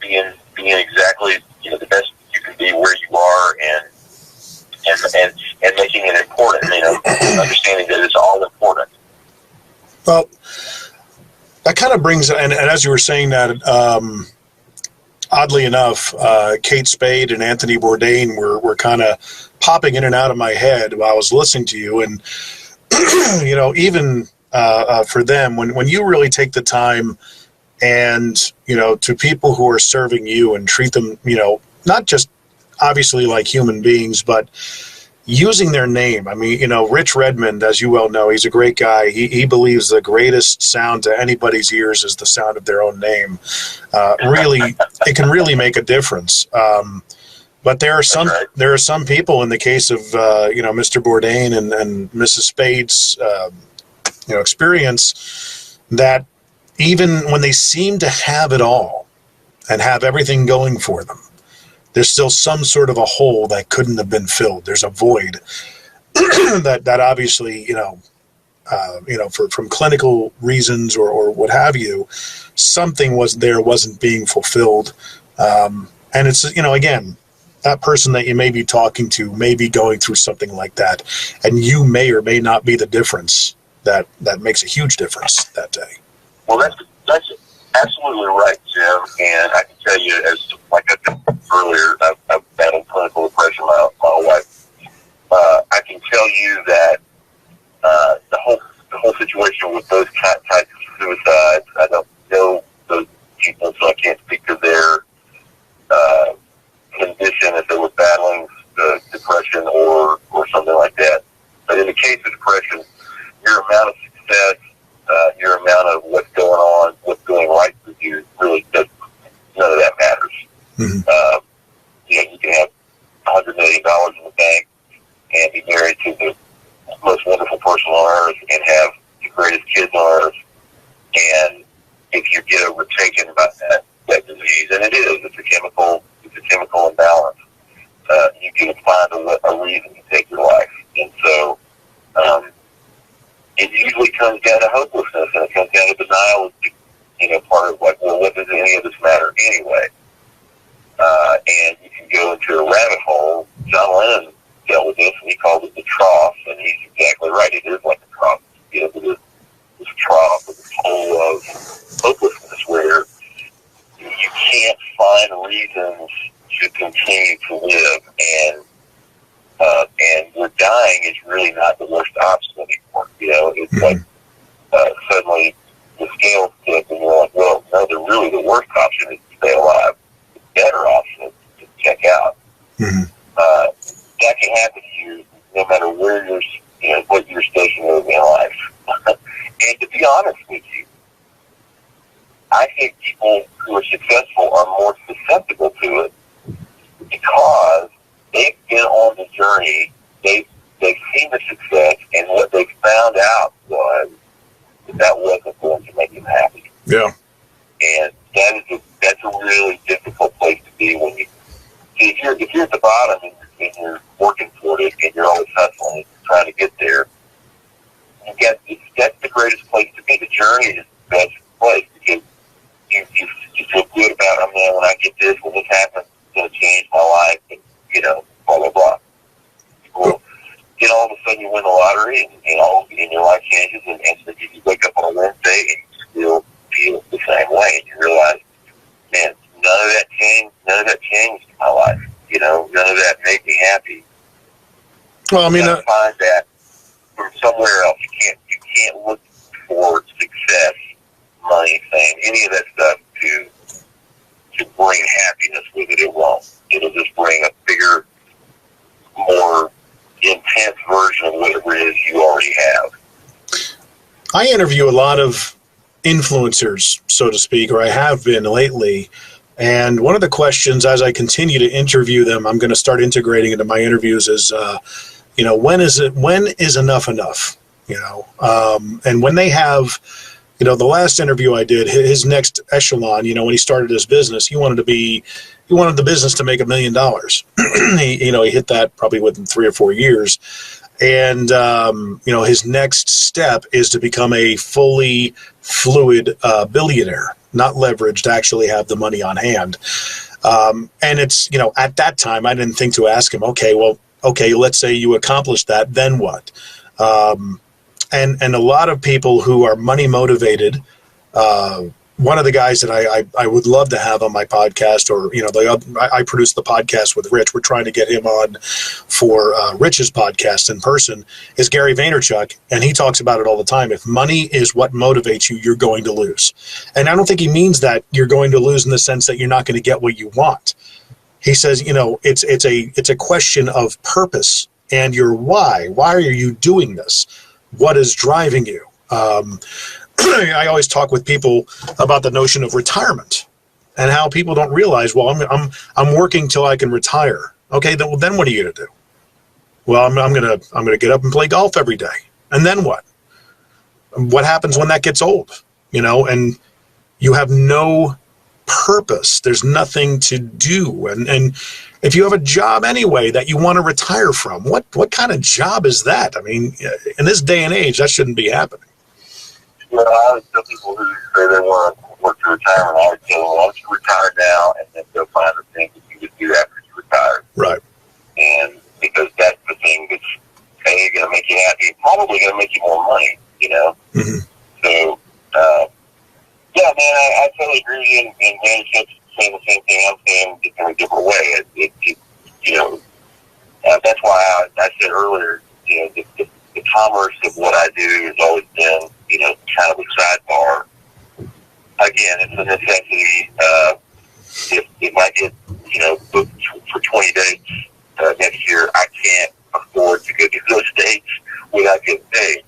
being exactly, the best you can be where you are, and making it important, understanding that it's all important. Well, that kind of brings, and as you were saying that, oddly enough, Kate Spade and Anthony Bourdain were kind of popping in and out of my head while I was listening to you. And, even for them, when you really take the time and, to people who are serving you and treat them, not just obviously like human beings, but using their name. I mean, Rich Redmond, as you well know, he's a great guy. He believes the greatest sound to anybody's ears is the sound of their own name. Really, it can really make a difference. But there are some people, in the case of Mr. Bourdain and Mrs. Spade's experience, that even when they seem to have it all and have everything going for them, there's still some sort of a hole that couldn't have been filled. There's a void that obviously, from clinical reasons or what have you, something wasn't being fulfilled. And it's, again, that person that you may be talking to may be going through something like that, and you may or may not be the difference that makes a huge difference that day. Well, that's absolutely right, Jim. And I can tell you, like I said earlier, I've battled clinical depression my whole life. I can tell you that the whole situation with those types of suicides, I don't know those people, so I can't speak to their condition if they were battling depression or something like that. But in the case of depression, your amount of success, your amount of what's going on, what's going right with you, really doesn't. None of that matters. Mm-hmm. You can have $100 million in the bank and be married to the most wonderful person on earth and have the greatest kids on earth. And if you get overtaken by that disease, and it's a chemical imbalance, you can find a reason to take your life. And so, it usually comes down to hopelessness, and it comes down to denial. Part of like, well, what does any of this matter anyway? And you can go into a rabbit hole. John Lennon dealt with this, and he called it the trough, and he's exactly right. It is like a trough. This trough, this hole of hopelessness where you can't find reasons to continue to live, and where dying is really not the worst option anymore. It's like suddenly the scales tip, and you're like, well, no, really the worst option is to stay alive. The better option is to check out. Mm-hmm. That can happen to you no matter where what your station is in life. And to be honest with you, I think people who are successful are more susceptible to it because they've been on the journey. They've seen the success, and what they found out was that wasn't going to make them happy. Yeah. And that's a really difficult place to be when if you're at the bottom and you're working for it and you're always hustling and trying to get there, that's the greatest place to be. The journey is the best place because you feel good about, man, when I get this, when this happens, it's going to change my life, and, blah, blah, blah. Well, then all of a sudden you win the lottery and your life changes, and so you wake up on a Wednesday and you still feel the same way, and you realize, man, none of that changed my life. None of that made me happy. Well, I mean, you gotta find that from somewhere else. You can't look for success, money, fame, any of that stuff to bring happiness with it. It won't. It'll just bring a bigger, more intense version of whatever it is you already have. I interview a lot of influencers, so to speak, or I have been lately. And one of the questions as I continue to interview them, I'm going to start integrating into my interviews is, when is enough enough? And when they have, the last interview I did, his next echelon, when he started his business, he wanted the business to make $1 million. He hit that probably within 3 or 4 years. And, his next step is to become a fully fluid billionaire. not leveraged, to actually have the money on hand. And it's, at that time, I didn't think to ask him, okay, let's say you accomplished that, then what? And a lot of people who are money motivated, one of the guys that I would love to have on my podcast, or, I produce the podcast with Rich. We're trying to get him on for Rich's podcast in person, is Gary Vaynerchuk. And he talks about it all the time. If money is what motivates you, you're going to lose. And I don't think he means that you're going to lose in the sense that you're not going to get what you want. He says, it's a question of purpose and your why. Why are you doing this? What is driving you? I always talk with people about the notion of retirement and how people don't realize, well, I'm working till I can retire. Okay, then what are you going to do? Well, I'm going to get up and play golf every day. And then what? What happens when that gets old? And you have no purpose. There's nothing to do. And if you have a job anyway that you want to retire from, what kind of job is that? I mean, in this day and age, that shouldn't be happening. I always tell people who say they want to work to retirement, I always tell them, why don't you retire now and then go find the thing that you can do after you retire. Right. And because that's the thing that's going to make you happy, probably going to make you more money, Mm-hmm. So, yeah, man, I totally agree with you, and Vaynerchuk's saying the same thing I'm saying, just in a different way. That's why I said earlier, the commerce of what I do has always been, kind of a sidebar. Again, it's a necessity. If I get, booked for 20 dates next year, I can't afford to go to those dates without getting paid.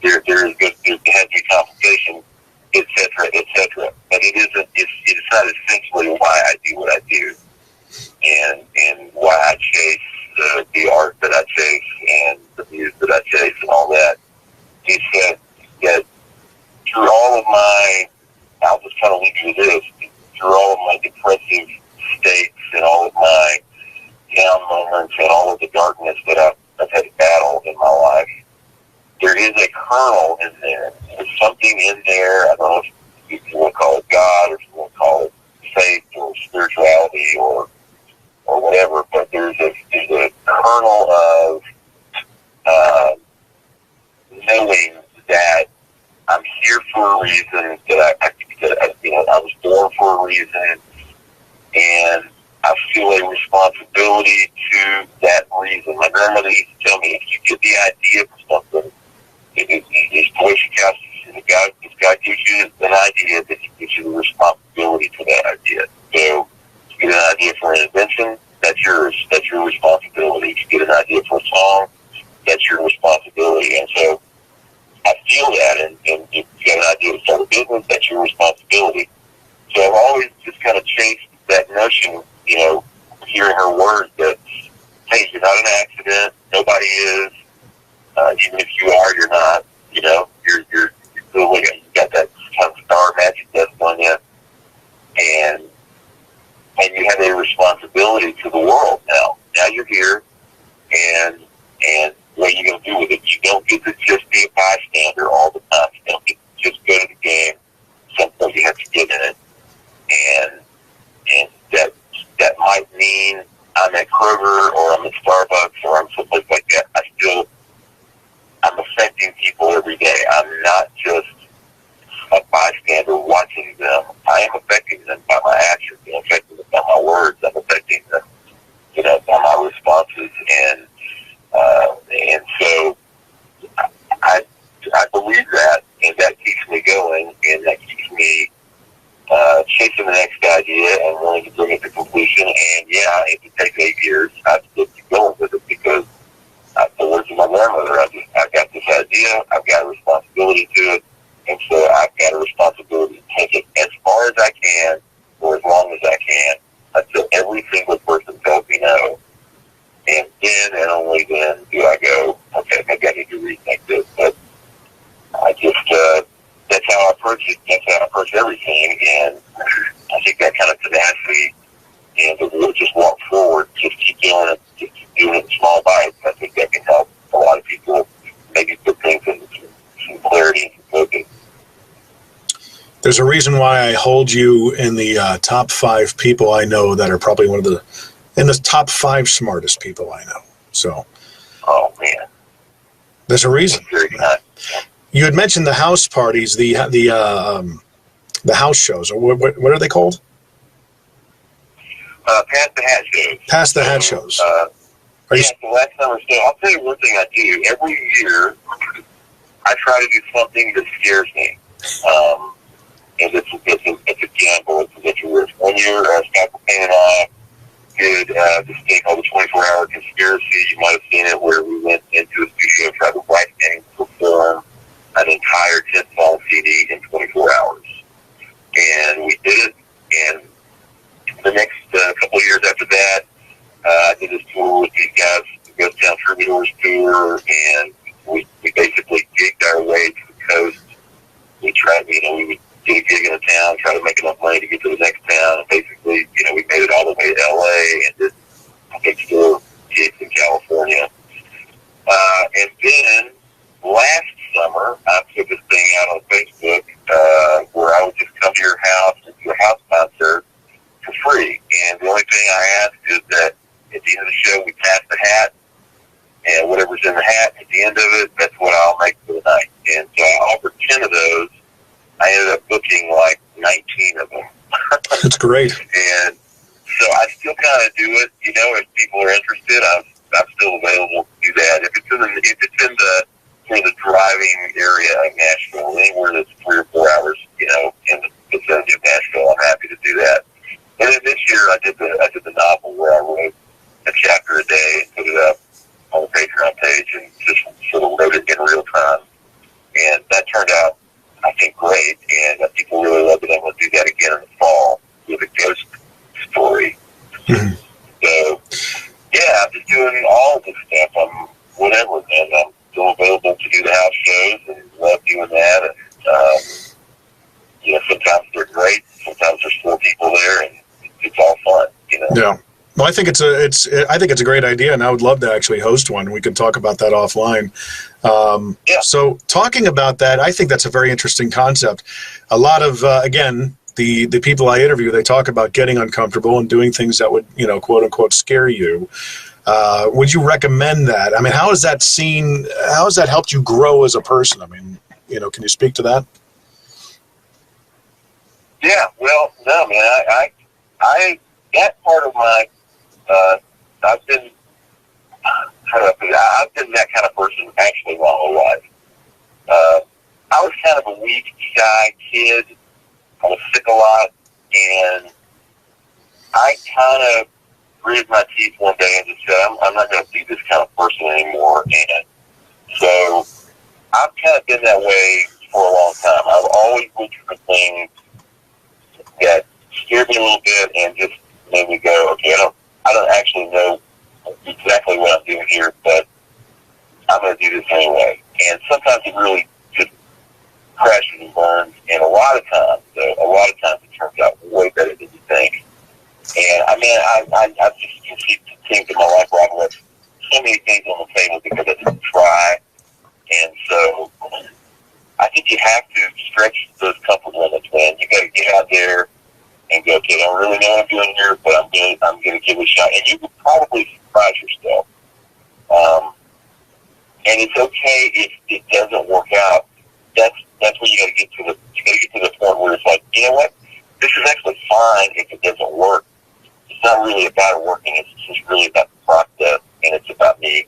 There has to be compensation, et cetera. But it's not essentially why I do what I do, and why I chase the art that I chase and the music that I chase and all that. He said that through all of I'll just kind of leave you with this, through all of my depressive states and all of my down moments and all of the darkness that I've had to battle in my life, there is a kernel in there. There's something in there. I don't know if you want to call it God, or if you want to call it faith or spirituality or whatever, but there's a kernel of knowing that I'm here for a reason, that I was born for a reason, and I feel a responsibility to that reason. My grandmother used to tell me, if you get the idea for something, it's Boy Scouts, if God gives you an idea, that He gives you the responsibility for that idea. So, if you get an idea for an invention, that's yours. That's your responsibility. If you get an idea for a song, that's your responsibility. And so, I feel that, and if you got an idea to start a business, that's your responsibility. So I've always just kind of chased that notion, hearing her words that, hey, you're not an accident, nobody is, even if you are, you're not, you're still looking, you got that kind of star magic dust on you, and you have a responsibility to the world now. Now you're here, and what are you going to do with it? You don't get to just be a bystander all the time. You don't get to just go to the game. Sometimes you have to get in it. And that might mean I'm at Kroger or I'm at Starbucks or I'm someplace like that. I'm affecting people every day. I'm not just a bystander watching them. I am affecting them by my actions. I'm affecting them by my words. I'm affecting them, by my responses. And so I believe that, and that keeps me going, and that keeps me chasing the next idea and wanting to bring it to completion. And yeah, if it takes 8 years, I still keep going with it because the words of my grandmother, I've got this idea, I've got a responsibility to it, and so I've got a responsibility to take it as far as I can for as long as I can until every single person tells me no. And then and only then do I go, okay, maybe I need to rethink this. But I just, that's how I approach it. That's how I approach everything. And I think that kind of tenacity and the will just walk forward, just keep doing it, just keep doing it in small bites. I think that can help a lot of people maybe put things into some clarity and some focus. There's a reason why I hold you in the top 5 people I know that are probably in the top 5 smartest people I know. So. Oh man. There's a reason. Very kind. You had mentioned the house parties, the house shows. Or what are they called? Pass the hat shows. Pass the hat shows. So last summer, so I'll tell you one thing I do. Every year, I try to do something that scares me. And it's a gamble. It's a risk. One year, Scott Payne and I did this thing called the 24-hour conspiracy. You might have seen it, where we went into a studio, tried to write and perform an entire 10-song CD in 24 hours. And we did it. And the next couple of years after that, I did this tour with these guys, the Ghost Town Troubadours tour, and we basically gigged our way to the coast. We tried, we would get a gig in a town, try to make enough money to get to the next town, and basically, we made it all the way to L.A. and did, I think, 4 gigs in California. And then, last summer, I put this thing out on Facebook, where I would just come to your house and do a house concert for free. And the only thing I ask is that at the end of the show, we pass the hat, and whatever's in the hat at the end of it, that's what I'll make for the night. And so I offered 10 of those. I ended up booking like 19 of them. That's great. And so I still kind of do it. If people are interested, I'm still available to do that. If it's in the driving area of Nashville, anywhere that's 3 or 4 hours, in the vicinity of Nashville, I'm happy to do that. And then this year, I did the novel where I wrote a chapter a day and put it up on the Patreon page and just sort of wrote it in real time. And that turned out, I think, great. And people really loved it. I'm going to do that again in the fall with a ghost story. Mm-hmm. So, yeah, I'm just doing all this stuff. I'm whatever, man. I'm still available to do the house shows and love doing that. And, sometimes they're great. Sometimes there's 4 people there, and it's all fun, Yeah. Well, I think it's a great idea, and I would love to actually host one. We can talk about that offline. Yeah. So talking about that, I think that's a very interesting concept. A lot of, again, the people I interview, they talk about getting uncomfortable and doing things that would, quote unquote, scare you. Would you recommend that? I mean, how has that helped you grow as a person? I mean, can you speak to that? Yeah, well, no, man, I that part of my, I've been that kind of person actually my whole life. I was kind of a weak, shy kid. I was sick a lot, and I kind of gritted my teeth one day and just said, I'm not going to be this kind of person anymore. And so I've kind of been that way for a long time. I've always looked for things that scared me a little bit and just made me go, okay, I don't actually know exactly what I'm doing here, but I'm going to do this anyway. And sometimes it really just crashes and burns, and a lot of times it turns out way better than you think. And I mean, I've just things in my life where I've left so many things on the table because I didn't try. And so I think you have to stretch those comfort limits, man. You got to get out there and go, okay, I don't really know what I'm doing here, but I'm going to give it a shot. And you will probably surprise yourself. And it's okay if it doesn't work out. That's when you got to get to the point where it's like, you know what? This is actually fine if it doesn't work. It's not really about it working. It's just really about the process, and it's about me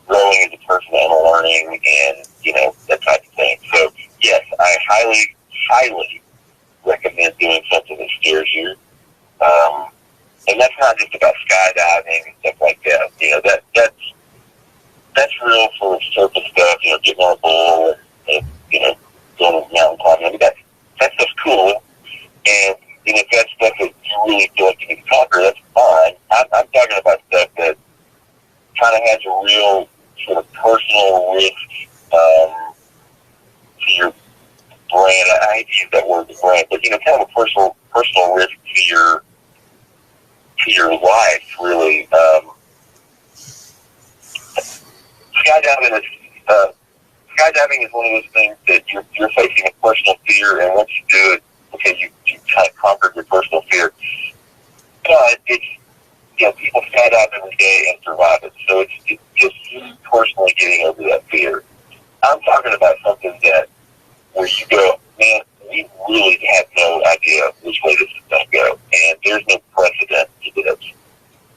growing as a person and learning and, that type of thing. So, yes, I highly, highly recommend doing something that scares you. And that's not just about skydiving and stuff like that. That's real sort of surface stuff, getting on a bull and going mountain climbing. I mean, that stuff's cool. And if that's stuff that you really feel like you can conquer, that's fine. I'm talking about stuff that kind of has a real sort of personal risk to your brand. I hate to use that word, brand, but kind of a personal risk to your life, really. Skydiving is one of those things that you're facing a personal fear, and once you do it, because you kind of conquered your personal fear. But it's, people skydive every day and survive it. So it's just you personally getting over that fear. I'm talking about something where you go, man, we really have no idea which way this is going to go. And there's no precedent to this.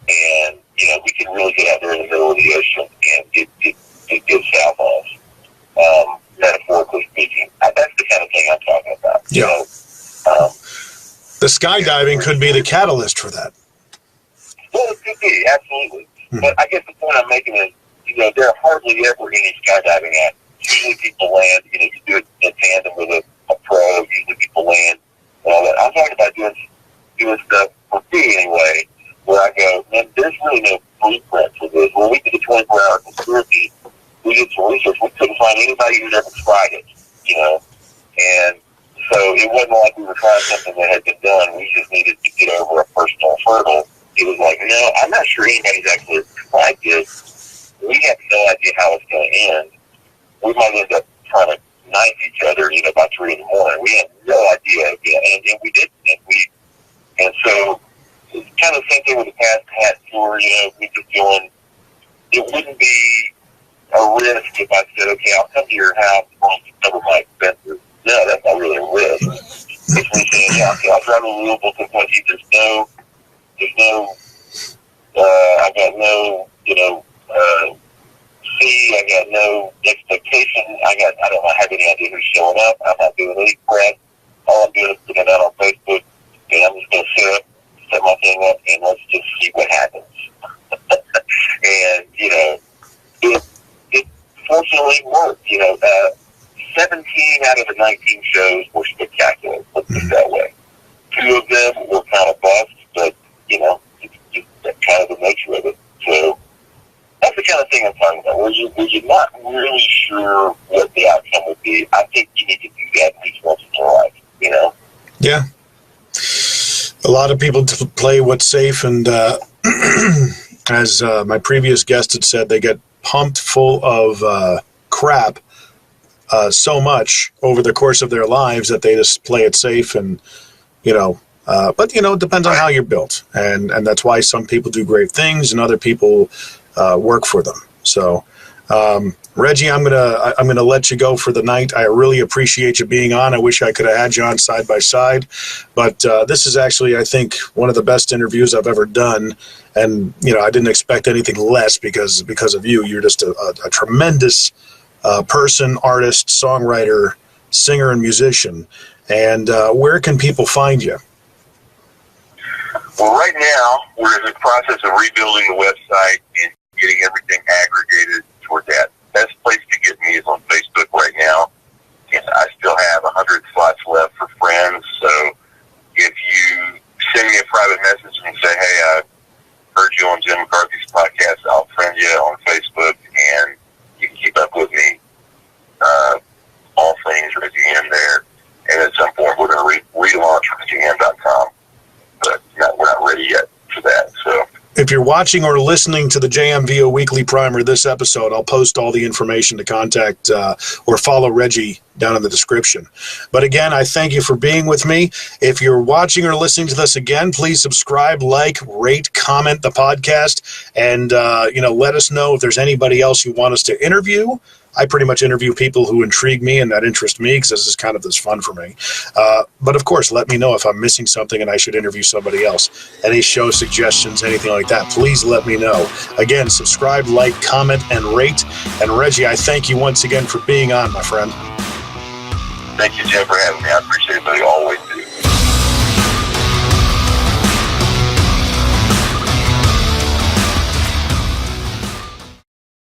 And, we can really get out there in the middle of the ocean and get south on us, metaphorically speaking. That's the kind of thing I'm talking about. Yeah. The skydiving could be the catalyst for that. Well, it could be, absolutely. But I guess the point I'm making is, there are hardly ever any skydiving acts. Usually people land, you do it in tandem with a pro. Usually people land and all that. I'm talking about doing stuff for me anyway, where I go, man, there's really no blueprint for this. When we did the 24-hour conspiracy, we did some research. We couldn't find anybody who'd ever tried it, And so it wasn't like we were trying something that had been done. We just needed to get over a personal hurdle. It was like, no, I'm not sure anybody's actually tried this. We have no idea how it's going to end. We might end up trying to knife each other, by 3 in the morning. We had no idea, and we didn't. And so it's kind of the same thing with the past hat tour. We just doing. It wouldn't be a risk if I said, okay, I'll come to your house and cover my expenses. No, that's not really a risk. It's me saying, yeah, okay, I'll drive a Louisville to Kentucky. I got no, fee. I got no expectation. I don't have any idea who's showing up. I'm not doing any press. All I'm doing is putting it out on Facebook, and I'm just going to set my thing up, and let's just see what happens. And, it fortunately worked. 17 out of the 19 shows were spectacular. Let's put it that way. 2 of them were kind of bust, but, that's kind of the nature of it. So that's the kind of thing I'm talking about. Where you're not really sure what the outcome would be. I think you need to do that at least once in your life, Yeah. A lot of people play what's safe, and as my previous guest had said, they get pumped full of crap so much over the course of their lives that they just play it safe, and but it depends on how you're built, and that's why some people do great things and other people work for them. So Regie, I'm gonna let you go for the night. I really appreciate you being on. I wish I could have had you on side by side, but this is actually, I think, one of the best interviews I've ever done. And I didn't expect anything less because of you. You're just a tremendous person, artist, songwriter, singer, and musician. And where can people find you? Well, right now, we're in the process of rebuilding the website and getting everything aggregated toward that. Best place to get me is on Facebook right now. And I still have 100 slots left for friends. So if you send me a private message and say, hey, I heard you on Jim McCarthy's podcast, I'll friend you on Facebook, and you can keep up with me. All things Regie Hamm there. And at some point, we're going to relaunch RegieHamm.com. But we're not ready yet for that. So if you're watching or listening to the JMVO Weekly Primer this episode, I'll post all the information to contact or follow Regie down in the description. But again, I thank you for being with me. If you're watching or listening to this again, please subscribe, like, rate, comment the podcast, and let us know if there's anybody else you want us to interview. I pretty much interview people who intrigue me and that interest me because this is kind of this fun for me. But of course, let me know if I'm missing something and I should interview somebody else. Any show suggestions, anything like that, please let me know. Again, subscribe, like, comment, and rate. And Regie, I thank you once again for being on, my friend. Thank you, Jim, for having me. I appreciate it, buddy. Always do.